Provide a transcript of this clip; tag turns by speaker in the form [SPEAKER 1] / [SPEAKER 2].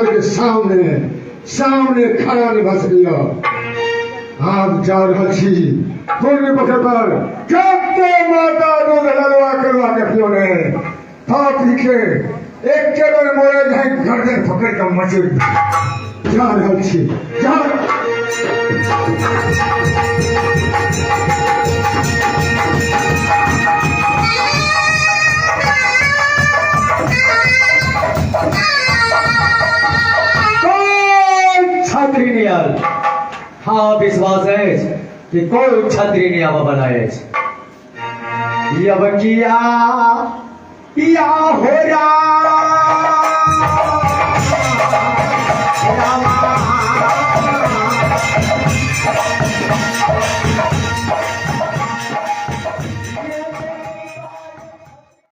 [SPEAKER 1] राजकुमार के सामने सामने खड़ा नहीं भस गया। आप जा रहा छी पूर्वी पकड़ पर कत्ते माता दूध ललवा करवा के पियो ने था पीछे एक केवल मोरे जाए गर्दन पकड़ कर मचे जा रहा छी जा
[SPEAKER 2] छत्री नियल हाँ विश्वास है कि कोई छत्री नहीं अब बनाए यब किया हो रहा